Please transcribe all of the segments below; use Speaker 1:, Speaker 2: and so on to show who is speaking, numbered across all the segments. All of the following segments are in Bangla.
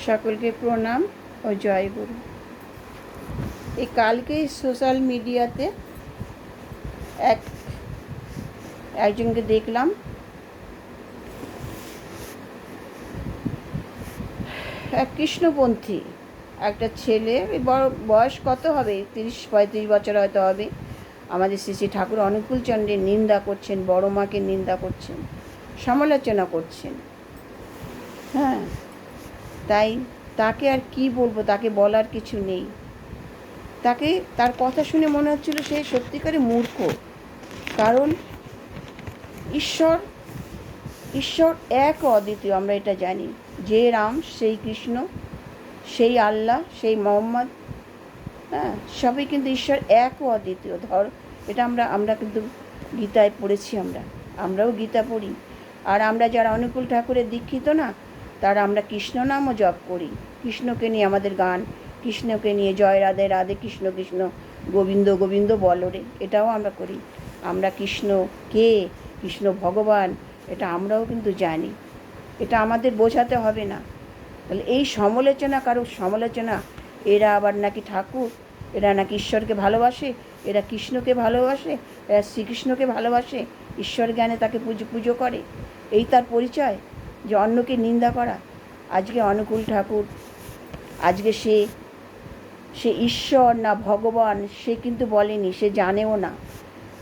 Speaker 1: সকলকে প্রণাম ও জয়গুরু। এই কালকেই সোশ্যাল মিডিয়াতে একজনকে দেখলাম, এক কৃষ্ণপন্থী একটা ছেলে, বয়স কত হবে, 30-35 বছর হয়তো হবে। আমাদের শ্রী শ্রী ঠাকুর অনুকূলচন্দ্রের নিন্দা করছেন, বড় মাকে নিন্দা করছেন, সমালোচনা করছেন। হ্যাঁ, তাই তাকে আর কি বলবো, তাকে বলার কিছু নেই। তার কথা শুনে মনে হচ্ছিল সে সত্যিকারে মূর্খ। কারণ ঈশ্বর এক অদ্বিতীয়, আমরা এটা জানি। যে রাম সেই কৃষ্ণ, সেই আল্লাহ, সেই মোহাম্মদ, হ্যাঁ, সবই কিন্তু ঈশ্বর এক ও অদ্বিতীয়। এটা আমরা কিন্তু গীতায় পড়েছি, আমরাও গীতা পড়ি। আর আমরা যারা অনুকূল ঠাকুরের দীক্ষিত না, তারা আমরা কৃষ্ণ নামও জপ করি। কৃষ্ণকে নিয়ে আমাদের গান, কৃষ্ণকে নিয়ে জয় রাধে রাধে কৃষ্ণ কৃষ্ণ গোবিন্দ গোবিন্দ বলরে, এটাও আমরা করি। আমরা কৃষ্ণ কে, কৃষ্ণ ভগবান, এটা আমরাও কিন্তু জানি। এটা আমাদের বোঝাতে হবে না। তাহলে এই কারোর সমালোচনা, এরা আবার নাকি ঠাকুর, এরা নাকি ঈশ্বরকে ভালোবাসে, এরা কৃষ্ণকে ভালোবাসে, এরা শ্রীকৃষ্ণকে ভালোবাসে, ঈশ্বর জ্ঞানে তাকে পুজো করে, এই তার পরিচয়, যে অন্যকে নিন্দা করা। আজকে অনুকূল ঠাকুর, আজকে সে ঈশ্বর না ভগবান সে কিন্তু বলেনি, সে জানেও না।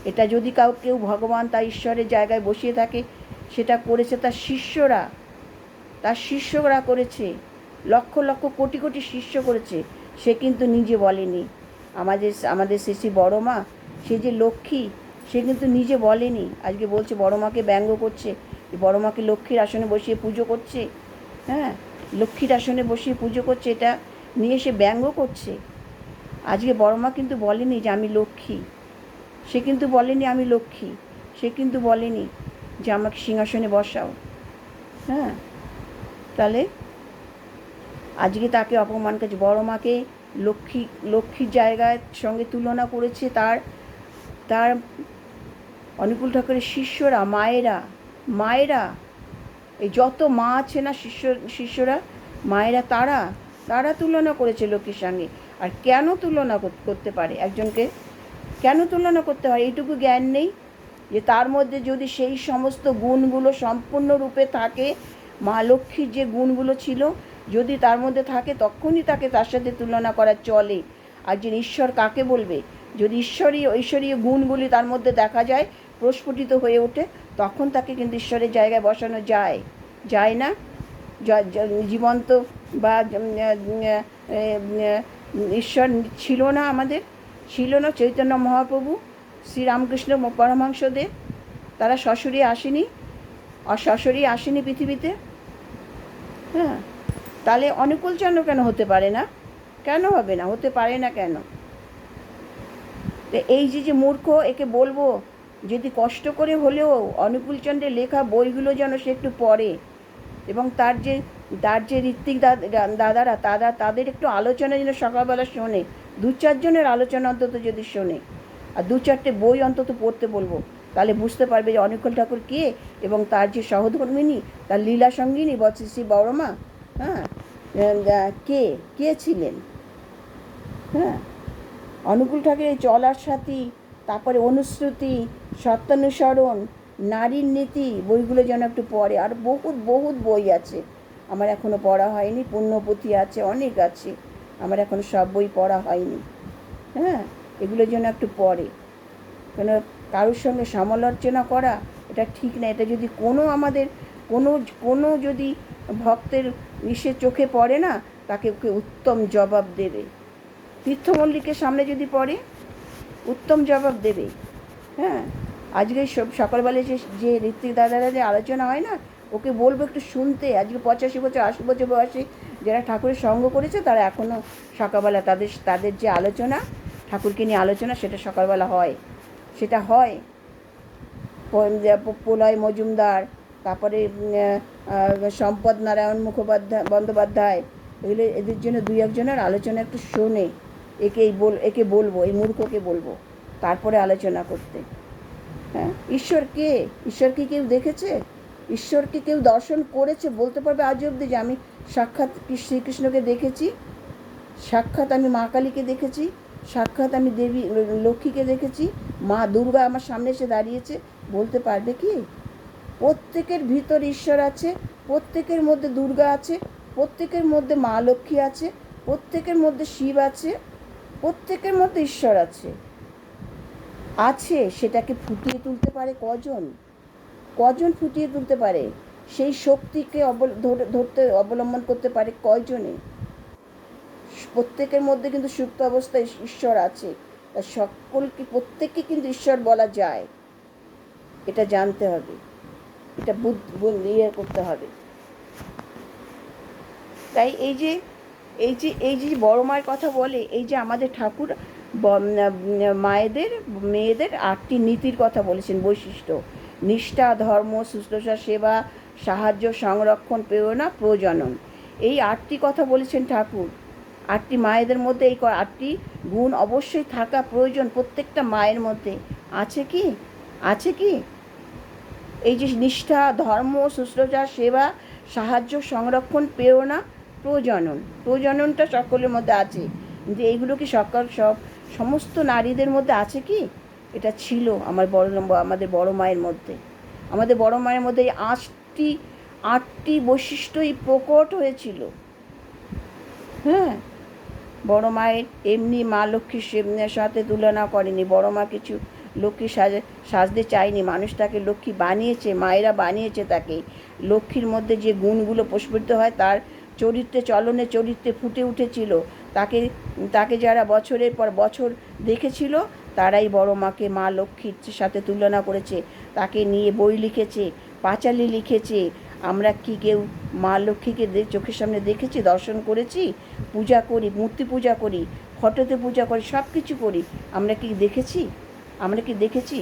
Speaker 1: এটা যদি কেউ ভগবান তার ঈশ্বরের জায়গায় বসিয়ে থাকে, সেটা করেছে তার শিষ্যরা করেছে, লক্ষ লক্ষ কোটি কোটি শিষ্য করেছে। সে কিন্তু নিজে বলেনি। আমাদের শ্রী বড় মা, সে যে লক্ষ্মী, সে কিন্তু নিজে বলেনি। আজকে বলছে, বড় মাকে ব্যঙ্গ করছে, বড় মাকে লক্ষ্মীর আসনে বসিয়ে পুজো করছে। হ্যাঁ, লক্ষ্মীর আসনে বসিয়ে পুজো করছে, এটা নিয়ে সে ব্যঙ্গ করছে। আজকে বড় মা কিন্তু বলেনি যে আমি লক্ষ্মী, সে কিন্তু বলেনি আমি লক্ষ্মী, সে কিন্তু বলেনি যে আমাকে সিংহাসনে বসাও। হ্যাঁ, তাহলে আজকে তাকে অপমান করছে। বড় মাকে লক্ষ্মীর জায়গার সঙ্গে তুলনা করেছে তার অনুকূল ঠাকুরের শিষ্যরা, মায়েরা, এই যত মা আছে না শিষ্যরা, মায়েরা, তারা তুলনা করেছে লক্ষ্মীর সঙ্গে। আর কেন তুলনা করতে পারে একজনকে, কেন তুলনা করতে হয়? এইটুকু জ্ঞান নেই যে তার মধ্যে যদি সেই সমস্ত গুণগুলো সম্পূর্ণরূপে থাকে, মা লক্ষ্মীর যে গুণগুলো ছিল যদি তার মধ্যে থাকে, তখনই তার সাথে তুলনা করা চলে। আর যে ঈশ্বর কাকে বলবে? যদি ঐশ্বরীয় গুণগুলি তার মধ্যে দেখা যায়, প্রস্ফুটিত হয়ে ওঠে, তখন তাকে কিন্তু ঈশ্বরের জায়গায় বসানো যায় না? জীবন্ত বা ঈশ্বর ছিল না চৈতন্য মহাপ্রভু, শ্রীরামকৃষ্ণ পরমহংসদেব, তারা সশরীরে আসেনি পৃথিবীতে। হ্যাঁ, তাহলে অনুকূলচন্দ্র কেন হতে পারে না? কেন হবে না? হতে পারে না কেন? এই যে মূর্খ, একে বলবো যদি কষ্ট করে হলেও অনুকূলচন্দ্রের লেখা বইগুলো যেন সে একটু পড়ে, এবং তার যে ঋত্বিক দাদারা তাদের একটু আলোচনা যেন সকালবেলা শোনে, 2-4 জনের আলোচনা অন্তত যদি শোনে, আর 2-4টে বই অন্তত পড়তে বলবো। তাহলে বুঝতে পারবে যে অনুকূল ঠাকুর কে, এবং তার যে সহধর্মিনী, তার লীলা সঙ্গিনী শ্রী বড় মা, হ্যাঁ, কে ছিলেন। হ্যাঁ, অনুকূল ঠাকুরের চলার সাথী, তারপরে অনুশ্রুতি, সত্যানুসরণ, নারীর নীতি, বইগুলো যেন একটু পড়ে। আর বহুত বই আছে, আমার এখনও পড়া হয়নি। পুণ্যপুঁথি আছে, অনেক আছে, আমার এখনও সব বই পড়া হয়নি। হ্যাঁ, এগুলো যেন একটু পড়ে। কেন কারোর সঙ্গে সমালোচনা করা এটা ঠিক না। এটা যদি আমাদের কোনো যদি ভক্তের চোখে পড়ে না, তাকে ওকে উত্তম জবাব দেবে। তীর্থমল্লিকের সামনে যদি পড়ে, উত্তম জবাব দেবে। হ্যাঁ, আজকে সকালবেলা যে ঋত্বিক দাদারা যে আলোচনা হয় না, ওকে বলবো একটু শুনতে। আজকে 85 বছর 80 বছর বয়সে যারা ঠাকুরের সঙ্গ করেছে, তারা এখনও সকালবেলা তাদের যে আলোচনা, ঠাকুরকে নিয়ে আলোচনা, সেটা সকালবেলা হয়। সেটা হয় প্রলয় মজুমদার, তারপরে সম্পদ নারায়ণ বন্দ্যোপাধ্যায়, এদের জন্য 2-1 জনের আলোচনা একটু শোনে। একে বলবো, এই মূর্খকে বলবো তারপরে আলোচনা করতে। হ্যাঁ, ঈশ্বরকে কেউ দেখেছে? ঈশ্বরকে কেউ দর্শন করেছে? বলতে পারবে আজ অবধি যে আমি সাক্ষাৎ শ্রীকৃষ্ণকে দেখেছি, সাক্ষাৎ আমি মা কালীকে দেখেছি, সাক্ষাৎ আমি দেবী লক্ষ্মীকে দেখেছি, মা দুর্গা আমার সামনে এসে দাঁড়িয়েছে। বলতে পারবে কি? প্রত্যেকের ভিতর ঈশ্বর আছে, প্রত্যেকের মধ্যে দুর্গা আছে, প্রত্যেকের মধ্যে মা লক্ষ্মী আছে, প্রত্যেকের মধ্যে শিব আছে, প্রত্যেকের মধ্যে ঈশ্বর আছে। আছে, সেটাকে ফুটিয়ে তুলতে পারে কজন? কজন ফুটিয়ে তুলতে পারে? সেই শক্তিকে ধরতে অবলম্বন করতে পারে কয়জনে? প্রত্যেকের মধ্যে কিন্তু সুপ্ত অবস্থায় ঈশ্বর আছে। তা সকলকে, প্রত্যেককে কিন্তু ঈশ্বর বলা যায়, এটা জানতে হবে, এটা ইয়ে করতে হবে। তাই এই যে বড় মায়ের কথা বলে, এই যে আমাদের ঠাকুর মেয়েদের 8টি নীতির কথা বলেছেন, বৈশিষ্ট্য: নিষ্ঠা, ধর্ম, শুশ্রূষা, সেবা, সাহায্য, সংরক্ষণ, প্রেরণা, প্রজনন। এই 8টি কথা বলেছেন ঠাকুর। 8টি মায়েদের মধ্যে এই 8টি গুণ অবশ্যই থাকা প্রয়োজন প্রত্যেকটা মায়ের মধ্যে। আছে কি? আছে কি? এই যে নিষ্ঠা, ধর্ম, শুশ্রূষা, সেবা, সাহায্য, সংরক্ষণ, প্রেরণা, প্রজননটা সকলের মধ্যে আছে, কিন্তু এইগুলো কি সমস্ত নারীদের মধ্যে আছে কি? এটা ছিল আমাদের বড় মায়ের মধ্যে। আমাদের বড় মায়ের মধ্যে এই 8টি বৈশিষ্ট্যই প্রকট হয়েছিল। হ্যাঁ, বড় মায়ের এমনি মা লক্ষ্মীর সাথে তুলনা করেনি। বড় মা কিছু লক্ষ্মী সাজতে চায়নি, মানুষ তাকে লক্ষ্মী বানিয়েছে, মায়েরা বানিয়েছে তাকে। লক্ষ্মীর মধ্যে যে গুণগুলো প্রস্ফুটিত হয় তার চরিত্রে ফুটে উঠেছিল। তাকে যারা বছরের পর বছর দেখেছিল তারাই বড় মাকে মা লক্ষ্মীর সাথে তুলনা করেছে, তাকে নিয়ে বই লিখেছে, পাঁচালি লিখেছে। আমরা কি কেউ মা লক্ষ্মীকে চোখের সামনে দেখেছি, দর্শন করেছি? পূজা করি, মূর্তি পূজা করি, ফটোতে পূজা করি, সব কিছু করি। আমরা কি দেখেছি?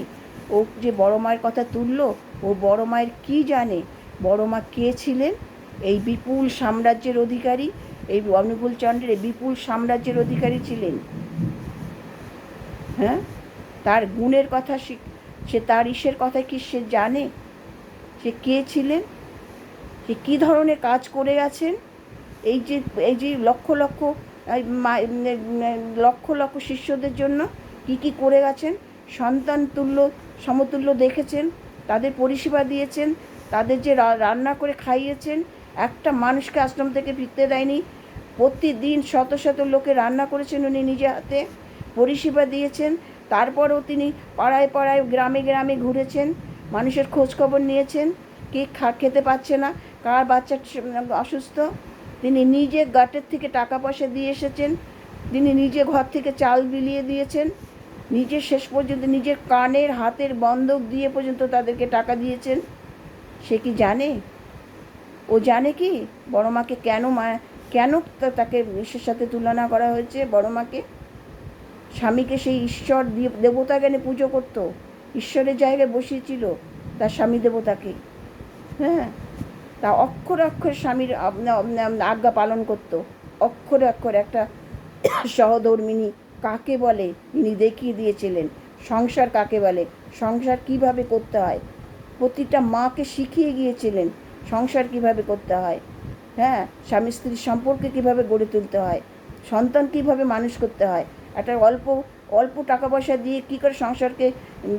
Speaker 1: ও যে বড় মায়ের কথা তুললো, ও বড় মায়ের কি জানে? বড় মা কে ছিলেন? এই বিপুল সাম্রাজ্যের অধিকারী, এই অনুকূল চন্দ্রের বিপুল সাম্রাজ্যের অধিকারী ছিলেন। হ্যাঁ, তার গুণের কথা সে তার ঈশ্বরের কথা কি সে জানে? সে কে ছিলেন? সে কী ধরনের কাজ করে গেছেন? এই যে লক্ষ লক্ষ শিষ্যদের জন্য কি করে গেছেন? সমতুল্য দেখেছেন, তাদের পরিষেবা দিয়েছেন, তাদের যে রান্না করে খাইয়েছেন, একটা মানুষকে আশ্রম থেকে ফিরতে দেয়নি। প্রতিদিন শত শত লোকে রান্না করেছেন উনি নিজে হাতে, পরিষেবা দিয়েছেন। তারপরেও তিনি পাড়ায় গ্রামে গ্রামে ঘুরেছেন, মানুষের খোঁজখবর নিয়েছেন, কে খেতে পাচ্ছে না, কার বাচ্চা অসুস্থ। তিনি নিজে গাটের থেকে টাকা পয়সা দিয়ে এসেছেন, তিনি নিজে ঘর থেকে চাল বিলিয়ে দিয়েছেন, নিজে শেষ পর্যন্ত নিজের কানের হাতের বন্ধক দিয়ে পর্যন্ত তাদেরকে টাকা দিয়েছেন। সে কি জানে? ও জানে কি বড় মাকে কেন তাকে ঈশ্বরের সাথে তুলনা করা হয়েছে? বড় মাকে, স্বামীকে সেই ঈশ্বর দেবতা জ্ঞানে পুজো করত, ঈশ্বরের জায়গায় বসিয়েছিল তার স্বামী দেবতাকে। হ্যাঁ, তা অক্ষরে স্বামীর আজ্ঞা পালন করত, অক্ষরে একটা সহধর্মিণী কাকে বলে তিনি দেখিয়ে দিয়েছিলেন। সংসার কাকে বলে, সংসার কিভাবে করতে হয়, প্রতিটা মাকে শিখিয়ে গিয়েছিলেন সংসার কিভাবে করতে হয়। হ্যাঁ, স্বামী স্ত্রীর সম্পর্কে কিভাবে গড়ে তুলতে হয়, সন্তান কিভাবে মানুষ করতে হয়, একটা অল্প টাকা পয়সা দিয়ে কী করে সংসারকে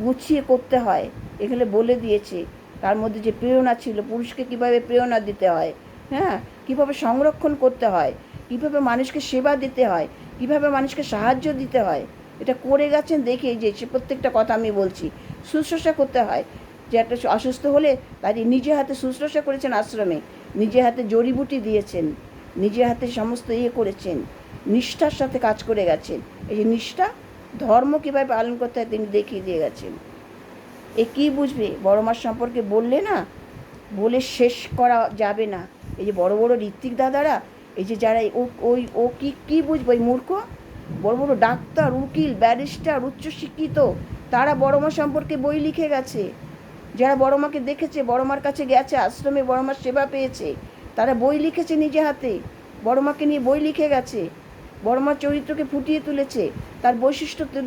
Speaker 1: গুছিয়ে করতে হয়, এগুলো বলে দিয়েছে। তার মধ্যে যে প্রেরণা ছিল, পুরুষকে কিভাবে প্রেরণা দিতে হয়, হ্যাঁ, কিভাবে সংরক্ষণ করতে হয়, কিভাবে মানুষকে সেবা দিতে হয়, কিভাবে মানুষকে সাহায্য দিতে হয়, এটা করে গেছেন দেখে যে প্রত্যেকটা কথা আমি বলছি। শুশ্রূষা করতে হয়, যে একটা অসুস্থ হলে তার নিজে হাতে শুশ্রূষা করেছেন আশ্রমে, নিজে হাতে জড়িবুটি দিয়েছেন, নিজে হাতে সমস্ত করেছেন, নিষ্ঠার সাথে কাজ করে গেছেন। এই যে নিষ্ঠা, ধর্ম কীভাবে পালন করতে হয় তিনি দেখিয়ে দিয়ে গেছেন। এ কী বুঝবে? বড় মার সম্পর্কে বললে না, বলে শেষ করা যাবে না। এই যে বড় বড় ঋত্বিক দাদারা, এই যে যারা ও কী বুঝবে? ওই মূর্খ বড় বড় ডাক্তার, উকিল, ব্যারিস্টার, উচ্চশিক্ষিত, তারা বড় মা সম্পর্কে বই লিখে গেছে। যারা বড় মাকে দেখেছে, বড় মার কাছে গেছে, আশ্রমে বড় মার সেবা পেয়েছে, তারা বই লিখেছে নিজে হাতে, বড় মাকে নিয়ে বই লিখে গেছে, বড় মার চরিত্রকে ফুটিয়ে তুলেছে, তার বৈশিষ্ট্যকে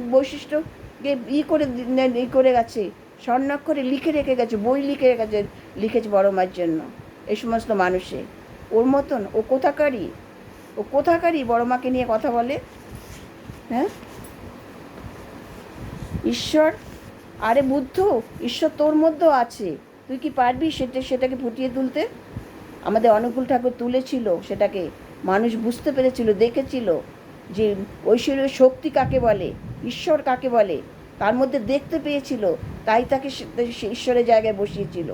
Speaker 1: করে গেছে, স্বর্ণাক্ষরে লিখে রেখে গেছে, বই লিখেছে বড় মার জন্য এই সমস্ত মানুষে। ওর মতন ও কোথাকারই বড় মাকে নিয়ে কথা বলে? হ্যাঁ, ঈশ্বর, আরে বুদ্ধ, ঈশ্বর তোর মধ্যেও আছে, তুই কি পারবি সেটাকে ফুটিয়ে তুলতে? আমাদের অনুকূল ঠাকুর তুলেছিল সেটাকে, মানুষ বুঝতে পেরেছিল, দেখেছিল যে ঐশ্বরীয় শক্তি কাকে বলে, ঈশ্বর কাকে বলে, তার মধ্যে দেখতে পেয়েছিল, তাই তাকে সে ঈশ্বরের জায়গায় বসিয়েছিল।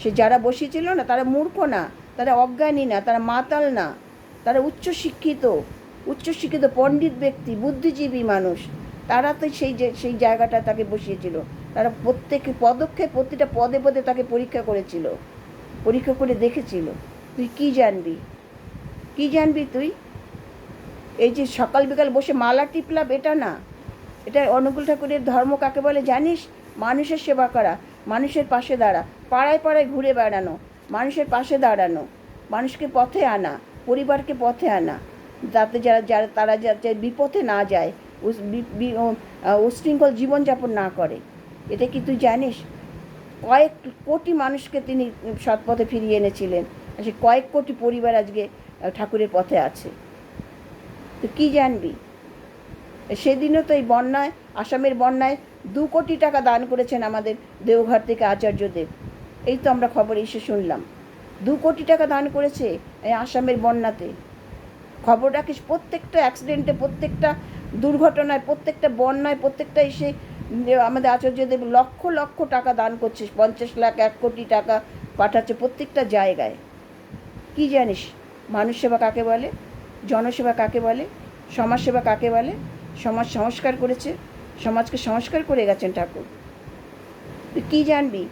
Speaker 1: সে যারা বসিয়েছিল না তারা মূর্খ না, তারা অজ্ঞানী না, তারা মাতাল না, তারা উচ্চশিক্ষিত পণ্ডিত ব্যক্তি, বুদ্ধিজীবী মানুষ। তারা তো সেই জায়গাটা তাকে বসিয়েছিল। তারা প্রত্যেক পদক্ষেপ, প্রতিটা পদে পদে তাকে পরীক্ষা করে দেখেছিল। তুই কি জানবি তুই? এই যে সকাল বিকাল বসে মালা টিপলাম, এটা না, এটা অনুকূল ঠাকুরের ধর্ম কাকে বলে জানিস? মানুষের সেবা করা, মানুষের পাশে দাঁড়া, পাড়ায় পাড়ায় ঘুরে বেড়ানো, মানুষের পাশে দাঁড়ানো, মানুষকে পথে আনা, পরিবারকে পথে আনা, যাতে তারা যাতে বিপথে না যায়, উশৃঙ্খল জীবনযাপন না করে। এটা কি তুই জানিস? কয়েক কোটি মানুষকে তিনি সৎপথে ফিরিয়ে এনেছিলেন, সে কয়েক কোটি পরিবার আজকে ঠাকুরের পথে আছে। তো কী জানবি? সেদিনও তো এই বন্যায়, আসামের বন্যায় 2 কোটি টাকা দান করেছেন আমাদের দেওঘর থেকে আচার্যদেব। এই তো আমরা খবরে এসে শুনলাম 2 কোটি টাকা দান করেছে এই আসামের বন্যাতে। খবর রাখিস, প্রত্যেকটা অ্যাক্সিডেন্টে, প্রত্যেকটা দুর্ঘটনায়, প্রত্যেকটা বন্যায়, প্রত্যেকটা এসে আমাদের আচার্যদেব লক্ষ লক্ষ টাকা দান করছে, 50 লাখ, 1 কোটি টাকা পাঠাচ্ছে প্রত্যেকটা জায়গায়। কি জানিস মানুষ সেবা কাকে বলে, জনসেবা কাকে বলে, সমাজসেবা কাকে বলে? সমাজ সংস্কার করেছে, সমাজকে সংস্কার করে গেছেন ঠাকুর। তুই কী জানবি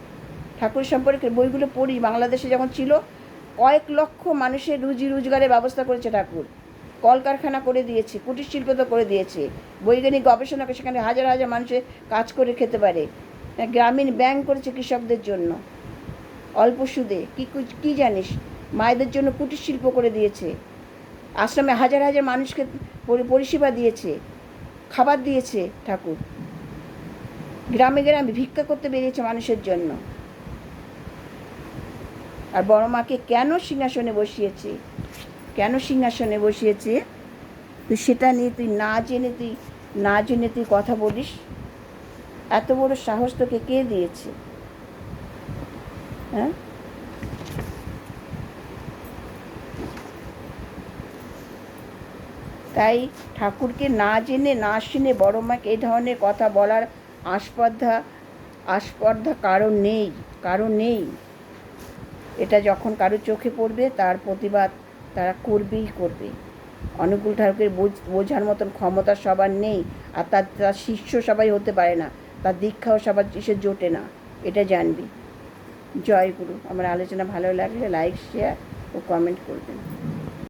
Speaker 1: ঠাকুর সম্পর্কে? বইগুলো পড়িস। বাংলাদেশে যখন ছিল কয়েক লক্ষ মানুষের রুজি রোজগারের ব্যবস্থা করেছে ঠাকুর, কলকারখানা করে দিয়েছে, কুটির শিল্প তো করে দিয়েছে, বৈজ্ঞানিক গবেষণা করে সেখানে হাজার হাজার মানুষের কাজ করে খেতে পারে। গ্রামীণ ব্যাংক করেছে কৃষকদের জন্য অল্প সুদে। কি জানিস? মায়েদের জন্য কুটির শিল্প করে দিয়েছে, আশ্রমে হাজার হাজার মানুষকে পরিষেবা দিয়েছে, খাবার দিয়েছে ঠাকুর। গ্রামে গ্রামে ভিক্ষা করতে বেরিয়েছে মানুষের জন্য। আর বড় মাকে কেন সিংহাসনে বসিয়েছে তুই সেটা নিয়ে তুই না জেনে তুই কথা বলিস? এত বড় সাহস তোকে কে দিয়েছে? হ্যাঁ, তাই ঠাকুরকে না জেনে না শুনে বড় মাকে এই ধরনের কথা বলার আস্পর্ধা কারণ নেই। এটা যখন কারো চোখে পড়বে তার প্রতিবাদ তারা করবে। অনুকূল ঠাকুরের বোঝার মতন ক্ষমতা সবার নেই, আর তার শিষ্য সবাই হতে পারে না, তার দীক্ষাও সবার এসে জোটে না, এটা জানবি। জয় গুরু। আমার আলোচনা ভালো লাগলে লাইক, শেয়ার ও কমেন্ট করবেন।